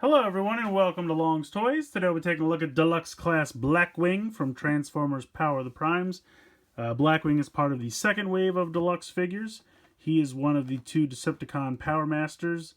Hello everyone and welcome to Long's Toys. Today we're taking a look at Deluxe Class Blackwing from Transformers Power of the Primes. Blackwing is part of the second wave of Deluxe figures. He is one of the two Decepticon Power Masters.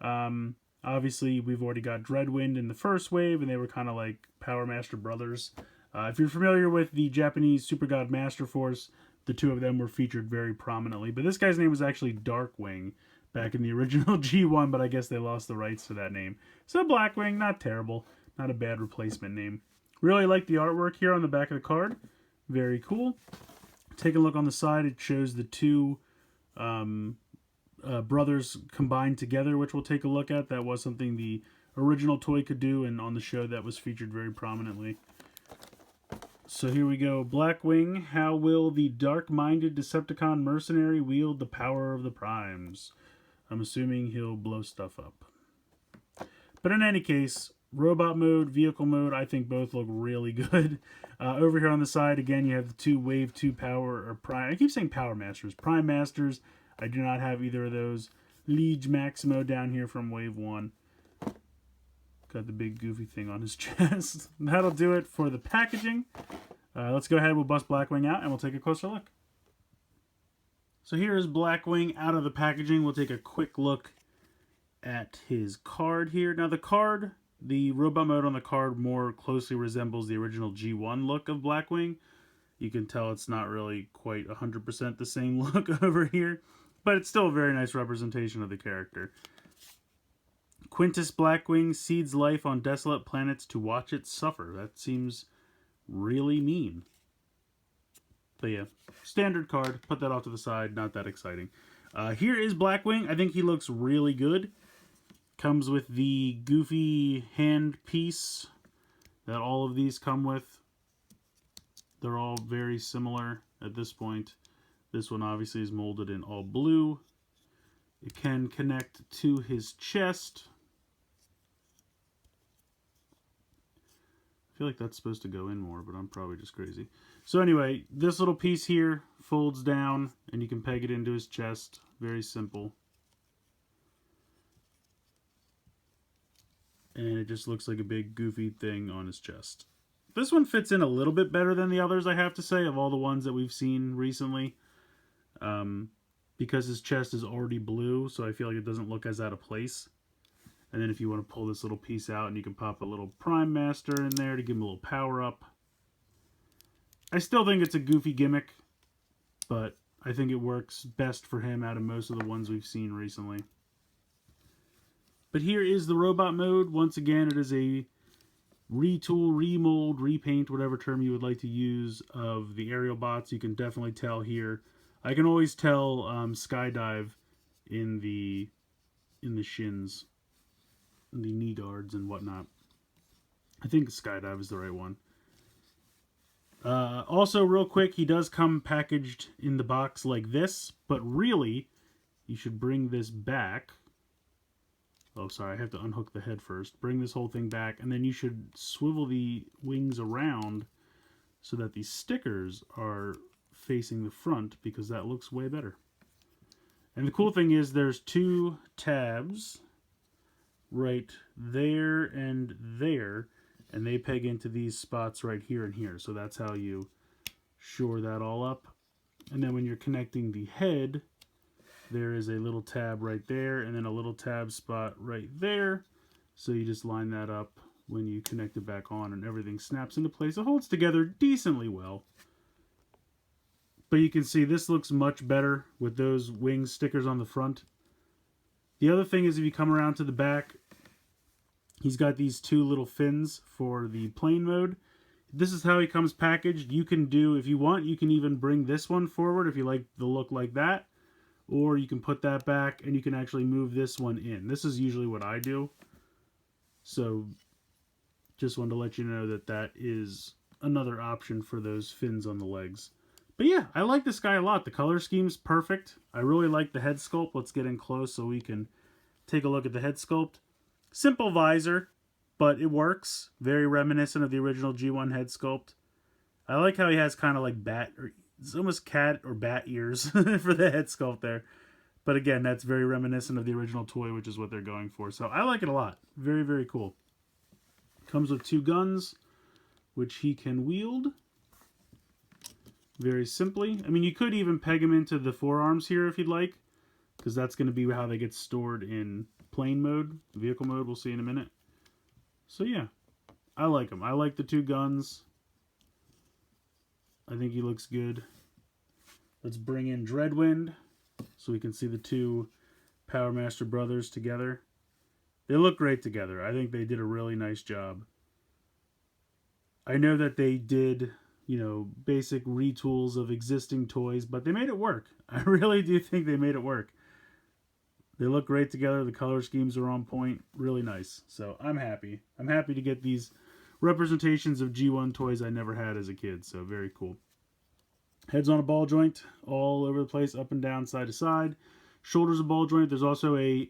Obviously we've already got Dreadwind in the first wave and they were kind of like Power Master brothers. If you're familiar with the Japanese Super God Master Force, the two of them were featured very prominently. But this guy's name was actually Darkwing back in the original G1, but I guess they lost the rights to that name. So Blackwing, not terrible. Not a bad replacement name. Really like the artwork here on the back of the card. Very cool. Take a look on the side. It shows the two brothers combined together, which we'll take a look at. That was something the original toy could do, and on the show that was featured very prominently. So here we go. Blackwing, how will the dark-minded Decepticon mercenary wield the power of the Primes? I'm assuming he'll blow stuff up. But in any case, robot mode, vehicle mode, I think both look really good. Over here on the side, again, you have the two Wave 2 Power, or Prime, I keep saying Power Masters. Prime Masters, I do not have either of those. Liege Maximo down here from Wave 1. Got the big goofy thing on his chest. That'll do it for the packaging. Let's go ahead, we'll bust Blackwing out, and we'll take a closer look. So here is Blackwing out of the packaging. We'll take a quick look at his card here. Now the card, the robot mode on the card more closely resembles the original G1 look of Blackwing. You can tell it's not really quite 100% the same look over here, but it's still a very nice representation of the character. Quintus Blackwing seeds life on desolate planets to watch it suffer. That seems really mean. But yeah, standard card. Put that off to the side. Not that exciting. Here is Blackwing. I think he looks really good. Comes with the goofy hand piece that all of these come with. They're all very similar at this point. This one obviously is molded in all blue. It can connect to his chest. I feel like that's supposed to go in more, but I'm probably just crazy. So anyway, this little piece here folds down and you can peg it into his chest. Very simple. And it just looks like a big goofy thing on his chest. This one fits in a little bit better than the others, I have to say, of all the ones that we've seen recently. Because his chest is already blue, so I feel like it doesn't look as out of place. And then if you want to pull this little piece out, and you can pop a little Prime Master in there to give him a little power up. I still think it's a goofy gimmick, but I think it works best for him out of most of the ones we've seen recently. But here is the robot mode. Once again, it is a retool, remold, repaint, whatever term you would like to use, of the aerial bots. You can definitely tell here. I can always tell Skydive in the shins, the knee guards and whatnot. I think Skydive is the right one. Also, real quick, he does come packaged in the box like this, but really, you should bring this back. Oh, sorry, I have to unhook the head first. Bring this whole thing back, and then you should swivel the wings around so that the stickers are facing the front, because that looks way better. And the cool thing is there's two tabs right there and there, and they peg into these spots right here and here. So that's how you shore that all up. And then when you're connecting the head, there is a little tab right there and then a little tab spot right there. So you just line that up when you connect it back on and everything snaps into place. It holds together decently well. But you can see this looks much better with those wing stickers on the front. The other thing is if you come around to the back, he's got these two little fins for the plane mode. This is how he comes packaged. You can do, if you want, you can even bring this one forward if you like the look like that. Or you can put that back and you can actually move this one in. This is usually what I do. So just wanted to let you know that that is another option for those fins on the legs. But yeah, I like this guy a lot. The color scheme's perfect. I really like the head sculpt. Let's get in close so we can take a look at the head sculpt. Simple visor, but it works. Very reminiscent of the original G1 head sculpt. I like how he has kind of like bat, or it's almost cat or bat ears for the head sculpt there. But again, that's very reminiscent of the original toy, which is what they're going for. So I like it a lot. Very, very cool. Comes with 2 guns, which he can wield very simply. I mean, you could even peg him into the forearms here if you'd like, because that's going to be how they get stored in plane mode. Vehicle mode, we'll see in a minute. So yeah, I like him. I like the 2 guns. I think he looks good. Let's bring in Dreadwind so we can see the 2 Power Master brothers together. They look great together. I think they did a really nice job. I know that they did, you know, basic retools of existing toys, but they made it work. I really do think they made it work. They look great together. The color schemes are on point. Really nice. So I'm happy. I'm happy to get these representations of G1 toys I never had as a kid. So very cool. Head's on a ball joint all over the place, up and down, side to side. Shoulder's a ball joint. There's also a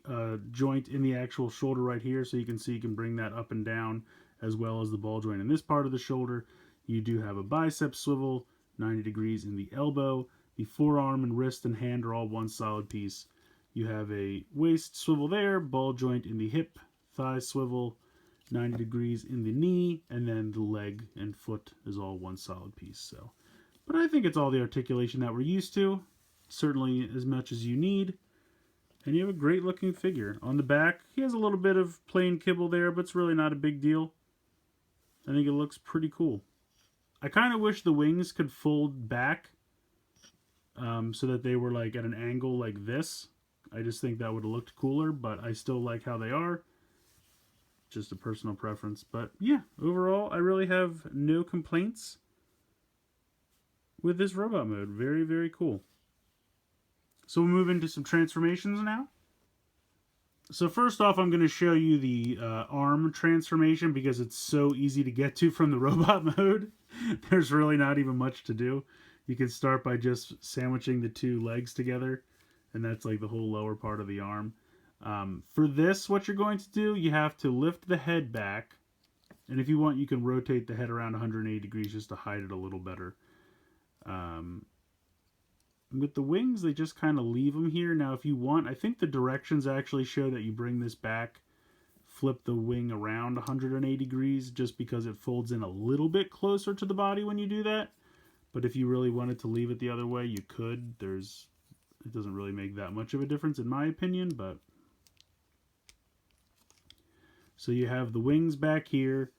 joint in the actual shoulder right here, so you can see you can bring that up and down as well as the ball joint in this part of the shoulder. You do have a bicep swivel, 90 degrees in the elbow. The forearm and wrist and hand are all one solid piece. You have a waist swivel there, ball joint in the hip, thigh swivel, 90 degrees in the knee, and then the leg and foot is all one solid piece. So, but I think it's all the articulation that we're used to, certainly as much as you need. And you have a great looking figure. On the back, he has a little bit of plain kibble there, but it's really not a big deal. I think it looks pretty cool. I kind of wish the wings could fold back so that they were like at an angle like this. I just think that would have looked cooler, but I still like how they are. Just a personal preference. But yeah, overall, I really have no complaints with this robot mode. Very, very cool. So we'll move into some transformations now. So first off, I'm going to show you the arm transformation because it's so easy to get to from the robot mode. There's really not even much to do. You can start by just sandwiching the 2 legs together, and that's like the whole lower part of the arm. For this, what you're going to do, you have to lift the head back, and if you want, you can rotate the head around 180 degrees just to hide it a little better. With the wings, they just kind of leave them here. Now, if you want, I think the directions actually show that you bring this back, flip the wing around 180 degrees, just because it folds in a little bit closer to the body when you do that. But if you really wanted to leave it the other way, you could. It doesn't really make that much of a difference in my opinion, but... So you have the wings back here.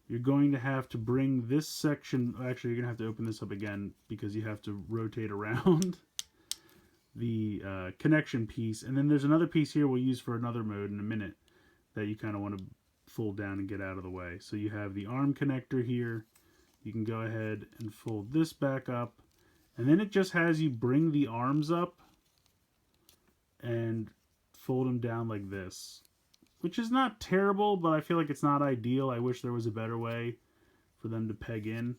You're going to have to bring this section... Actually, you're going to have to open this up again because you have to rotate around the connection piece. And then there's another piece here we'll use for another mode in a minute that you kind of want to fold down and get out of the way. So you have the arm connector here. You can go ahead and fold this back up. And then it just has you bring the arms up and fold them down like this. Which is not terrible, but I feel like it's not ideal. I wish there was a better way for them to peg in.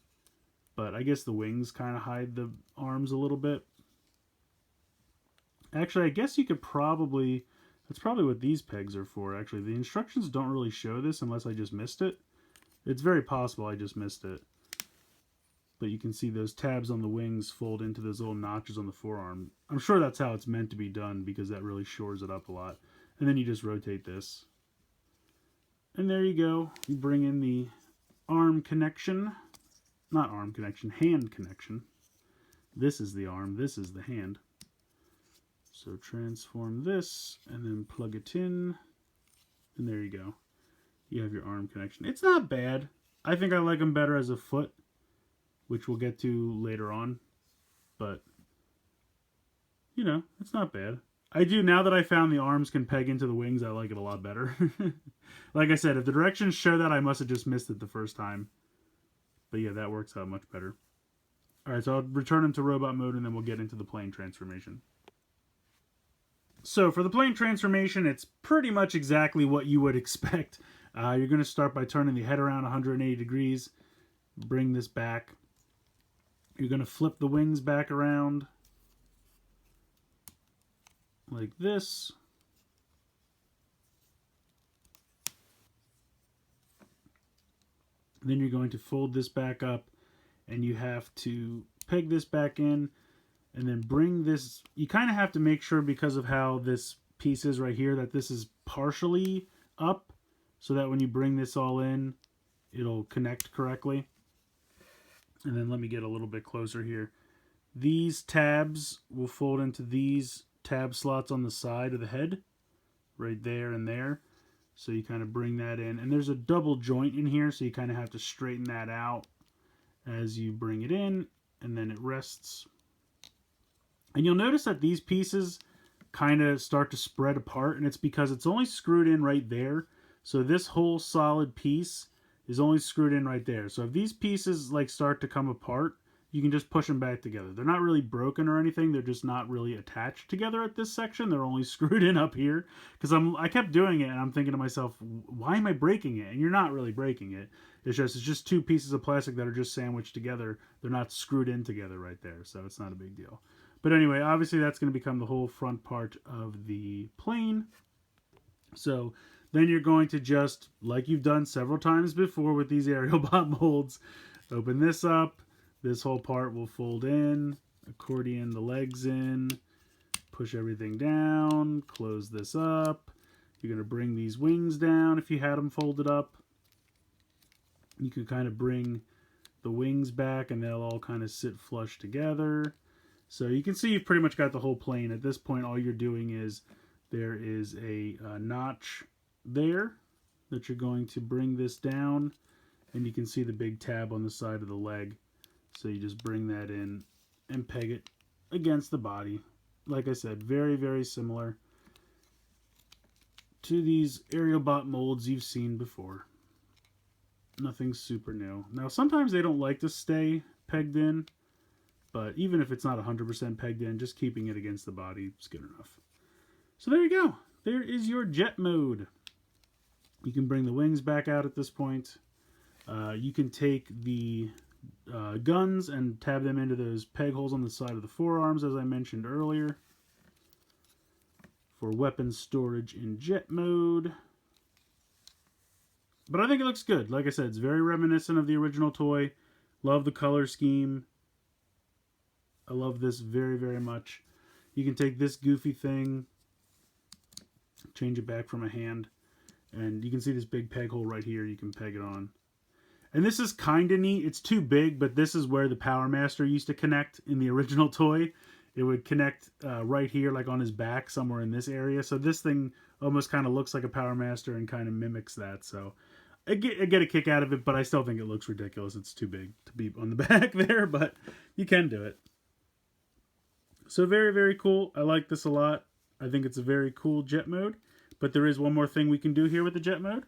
But I guess the wings kind of hide the arms a little bit. Actually, I guess you could probably... That's probably what these pegs are for, actually. The instructions don't really show this unless I just missed it. It's very possible I just missed it. But you can see those tabs on the wings fold into those little notches on the forearm. I'm sure that's how it's meant to be done because that really shores it up a lot. And then you just rotate this. And there you go. You bring in the arm connection. Not arm connection, hand connection. This is the arm, this is the hand. So transform this and then plug it in. And there you go. You have your arm connection. It's not bad. I think I like them better as a foot, which we'll get to later on. But, you know, it's not bad. I do, now that I found the arms can peg into the wings, I like it a lot better. Like I said, if the directions show that, I must have just missed it the first time. But yeah, that works out much better. Alright, so I'll return him to robot mode and then we'll get into the plane transformation. So for the plane transformation, it's pretty much exactly what you would expect. You're going to start by turning the head around 180 degrees. Bring this back. You're going to flip the wings back around like this. Then you're going to fold this back up and you have to peg this back in. and then bring this. You kind of have to make sure, because of how this piece is right here, that this is partially up, so that when you bring this all in, it'll connect correctly. And then let me get a little bit closer here. These tabs will fold into these tab slots on the side of the head, right there and there. So you kind of bring that in. And there's a double joint in here, so you kind of have to straighten that out as you bring it in, and then it rests. And you'll notice that these pieces kind of start to spread apart, and it's because it's only screwed in right there. So this whole solid piece is only screwed in right there. So if these pieces like start to come apart, you can just push them back together. They're not really broken or anything. They're just not really attached together at this section. They're only screwed in up here. Because I kept doing it, and I'm thinking to myself, why am I breaking it? And you're not really breaking it. It's just two pieces of plastic that are just sandwiched together. They're not screwed in together right there, so it's not a big deal. But anyway, obviously that's going to become the whole front part of the plane. So then you're going to just, like you've done several times before with these aerial bot molds, open this up. This whole part will fold in, accordion the legs in, push everything down, close this up. You're going to bring these wings down if you had them folded up. You can kind of bring the wings back, and they'll all kind of sit flush together. So you can see you've pretty much got the whole plane. At this point, all you're doing is there is a notch there that you're going to bring this down, and you can see the big tab on the side of the leg. So you just bring that in and peg it against the body. Like I said, very, very similar to these aerial bot molds you've seen before. Nothing super new. Now, sometimes they don't like to stay pegged in, but even if it's not 100% pegged in, just keeping it against the body is good enough. So there you go. There is your jet mode. You can bring the wings back out at this point. You can take the guns and tab them into those peg holes on the side of the forearms, as I mentioned earlier, for weapon storage in jet mode. But I think it looks good. Like I said, it's very reminiscent of the original toy. Love the color scheme. I love this very, very much. You can take this goofy thing, change it back from a hand, and you can see this big peg hole right here. You can peg it on. And this is kind of neat. It's too big, but this is where the Power Master used to connect in the original toy. It would connect right here, like on his back, somewhere in this area. So this thing almost kind of looks like a Power Master and kind of mimics that. So I get a kick out of it, but I still think it looks ridiculous. It's too big to be on the back there, but you can do it. So very, very cool. I like this a lot. I think it's a very cool jet mode. But there is one more thing we can do here with the jet mode.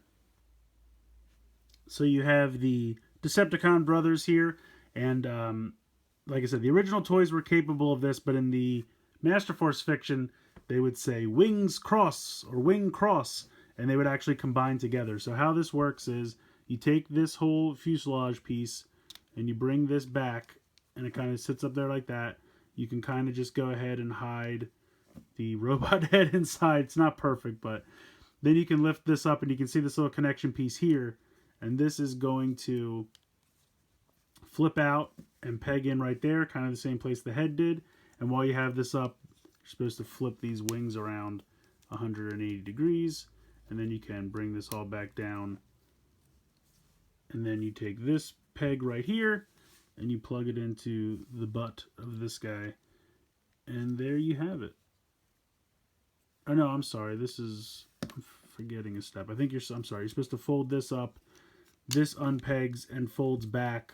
So you have the Decepticon brothers here, and like I said, the original toys were capable of this, but in the Master Force fiction, they would say wings cross or wing cross, and they would actually combine together. So how this works is you take this whole fuselage piece and you bring this back, and it kind of sits up there like that. You can kind of just go ahead and hide the robot head inside. It's not perfect, but then you can lift this up and you can see this little connection piece here. And this is going to flip out and peg in right there, kind of the same place the head did. And while you have this up, you're supposed to flip these wings around 180 degrees. And then you can bring this all back down. And then you take this peg right here and you plug it into the butt of this guy. And there you have it. Oh no, I'm sorry. I'm forgetting a step. I'm sorry. You're supposed to fold this up. This unpegs and folds back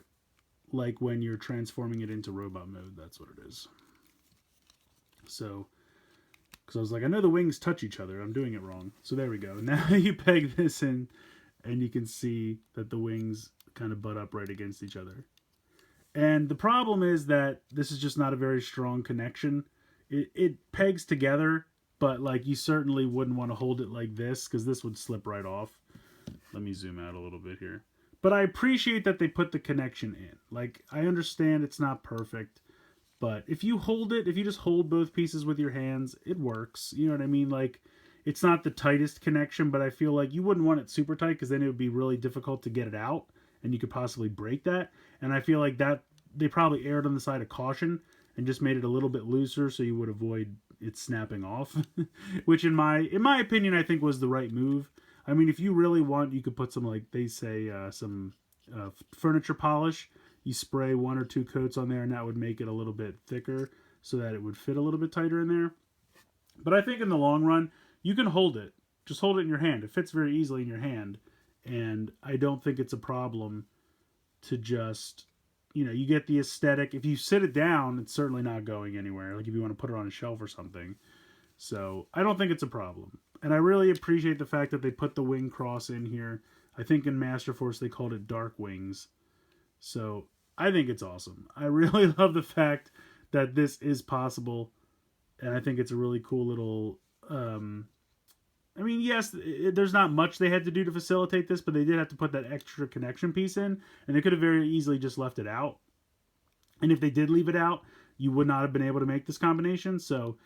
like when you're transforming it into robot mode. That's what it is. So, because I was like, I know the wings touch each other. I'm doing it wrong. So there we go. Now you peg this in and you can see that the wings kind of butt up right against each other. And the problem is that this is just not a very strong connection. It pegs together, but like you certainly wouldn't want to hold it like this because this would slip right off. Let me zoom out a little bit here. But I appreciate that they put the connection in. Like, I understand it's not perfect, but if you just hold both pieces with your hands, it works. You know what I mean? Like, it's not the tightest connection, but I feel like you wouldn't want it super tight because then it would be really difficult to get it out, and you could possibly break that. And I feel like that they probably erred on the side of caution and just made it a little bit looser so you would avoid it snapping off. Which in my opinion, I think was the right move. I mean, if you really want, you could put some, like they say, some furniture polish. You spray 1 or 2 coats on there, and that would make it a little bit thicker so that it would fit a little bit tighter in there. But I think in the long run, you can hold it. Just hold it in your hand. It fits very easily in your hand. And I don't think it's a problem to just, you get the aesthetic. If you sit it down, it's certainly not going anywhere. Like if you want to put it on a shelf or something. So I don't think it's a problem. And I really appreciate the fact that they put the wing cross in here. I think in Master Force they called it Dark Wings. So I think it's awesome. I really love the fact that this is possible. And I think it's a really cool little... I mean, yes, there's not much they had to do to facilitate this, but they did have to put that extra connection piece in. And they could have very easily just left it out. And if they did leave it out, you would not have been able to make this combination. So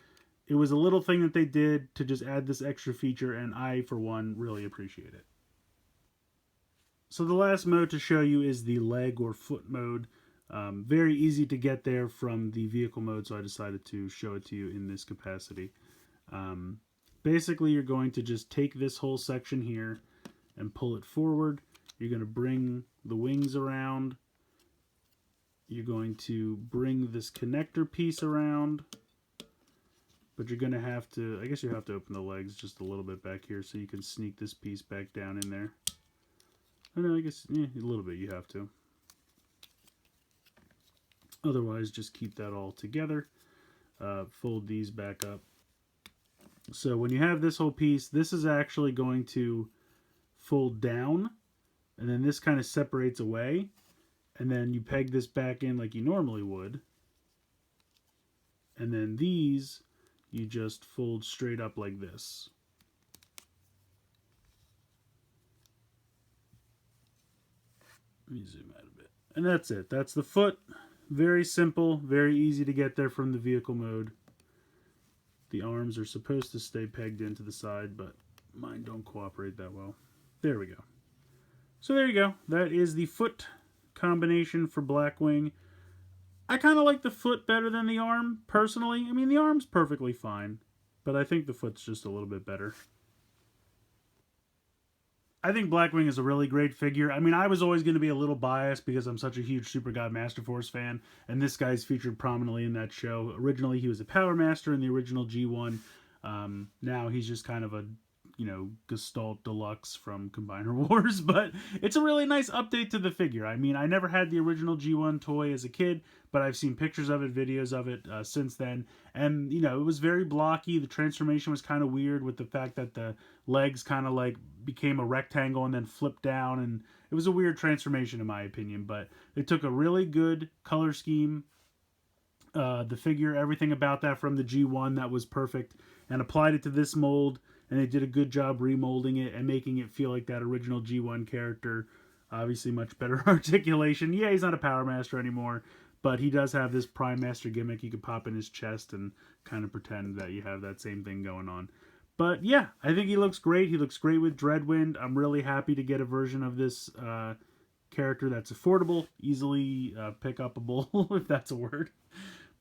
it was a little thing that they did to just add this extra feature, and I, for one, really appreciate it. So the last mode to show you is the leg or foot mode. Very easy to get there from the vehicle mode, so I decided to show it to you in this capacity. Basically, you're going to just take this whole section here and pull it forward. You're going to bring the wings around. You're going to bring this connector piece around. But you're going to have to, I guess you have to open the legs just a little bit back here so you can sneak this piece back down in there. I know, I guess, a little bit you have to. Otherwise, just keep that all together. Fold these back up. So when you have this whole piece, this is actually going to fold down. And then this kind of separates away. And then you peg this back in like you normally would. And then these... you just fold straight up like this. Let me zoom out a bit. And that's it. That's the foot. Very simple, very easy to get there from the vehicle mode. The arms are supposed to stay pegged into the side, but mine don't cooperate that well. There we go. So there you go. That is the foot combination for Blackwing. I kind of like the foot better than the arm, personally. I mean, the arm's perfectly fine, but I think the foot's just a little bit better. I think Blackwing is a really great figure. I mean, I was always going to be a little biased because I'm such a huge Super God Master Force fan, and this guy's featured prominently in that show. Originally, he was a Power Master in the original G1. Now he's just kind of a, Gestalt Deluxe from Combiner Wars, but it's a really nice update to the figure. I mean, I never had the original G1 toy as a kid, but I've seen pictures of it, videos of it since then, and, it was very blocky. The transformation was kind of weird with the fact that the legs kind of like became a rectangle and then flipped down, and it was a weird transformation in my opinion, but they took a really good color scheme, the figure, everything about that from the G1 that was perfect, and applied it to this mold. And they did a good job remolding it and making it feel like that original G1 character. Obviously, much better articulation. Yeah, he's not a Power Master anymore, but he does have this Prime Master gimmick. You could pop in his chest and kind of pretend that you have that same thing going on. But yeah, I think he looks great. He looks great with Dreadwind. I'm really happy to get a version of this character that's affordable, easily pick-upable, if that's a word.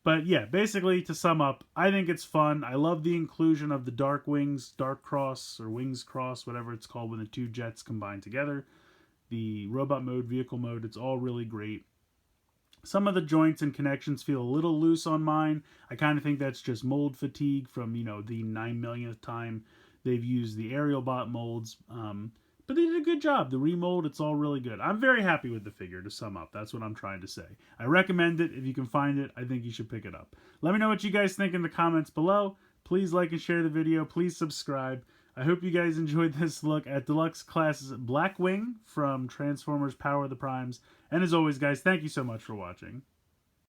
But yeah, basically, to sum up, I think it's fun. I love the inclusion of the Dark Wings, Dark Cross, or Wings Cross, whatever it's called when the two jets combine together. The robot mode, vehicle mode, it's all really great. Some of the joints and connections feel a little loose on mine. I kind of think that's just mold fatigue from, the 9 millionth time they've used the aerial bot molds. But they did a good job. The remold, it's all really good. I'm very happy with the figure, to sum up. That's what I'm trying to say. I recommend it. If you can find it, I think you should pick it up. Let me know what you guys think in the comments below. Please like and share the video. Please subscribe. I hope you guys enjoyed this look at Deluxe Class's Blackwing from Transformers Power of the Primes. And as always, guys, thank you so much for watching.